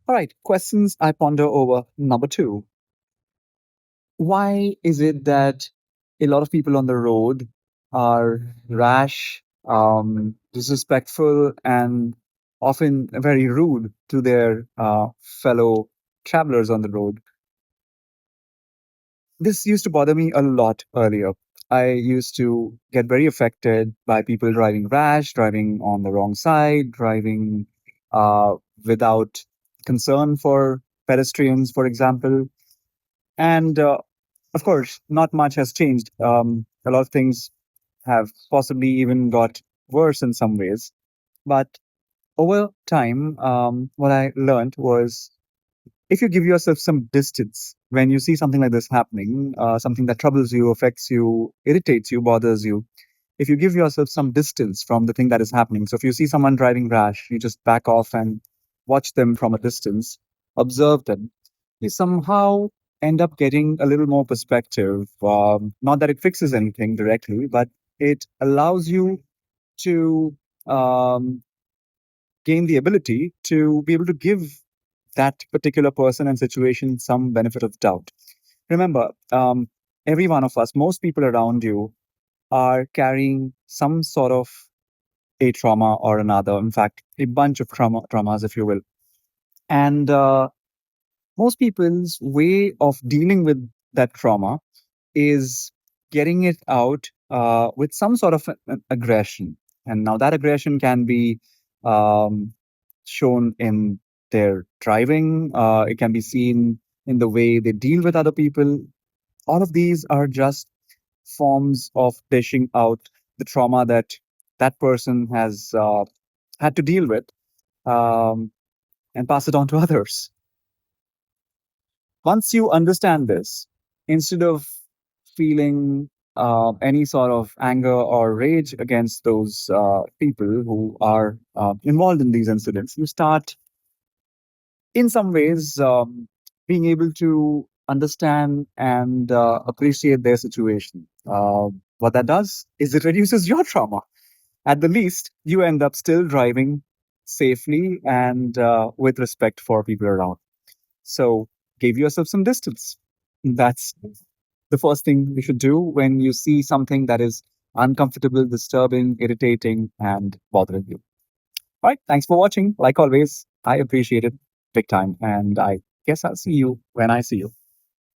All right, questions I ponder over. Number two, why is it that a lot of people on the road are rash, disrespectful, and often very rude to their fellow travelers on the road? This used to bother me a lot earlier. I used to get very affected by people driving rash, driving on the wrong side, driving uh, without concern for pedestrians, for example. And of course, not much has changed. A lot of things have possibly even got worse in some ways. But over time, what I learned was if you give yourself some distance when you see something like this happening, something that troubles you, affects you, irritates you, bothers you, if you give yourself some distance from the thing that is happening. So if you see someone driving rash, you just back off and watch them from a distance, observe them. You somehow end up getting a little more perspective. Not that it fixes anything directly, but it allows you to um, gain the ability to be able to give that particular person and situation some benefit of doubt. Remember, every one of us, most people around you, are carrying some sort of a trauma or another. In fact, a bunch of traumas, if you will. And most people's way of dealing with that trauma is getting it out with some sort of an aggression. And now that aggression can be um, shown in their driving, it can be seen in the way they deal with other people. All of these are just forms of dishing out the trauma that that person has had to deal with um, and pass it on to others. Once you understand this, instead of feeling any sort of anger or rage against those people who are involved in these incidents, you start, in some ways, being able to understand and appreciate their situation. What that does is it reduces your trauma. At the least, you end up still driving safely and with respect for people around. So give yourself some distance. That's the first thing you should do when you see something that is uncomfortable, disturbing, irritating, and bothering you. All right. Thanks for watching. Like always, I appreciate it big time. And I guess I'll see you when I see you.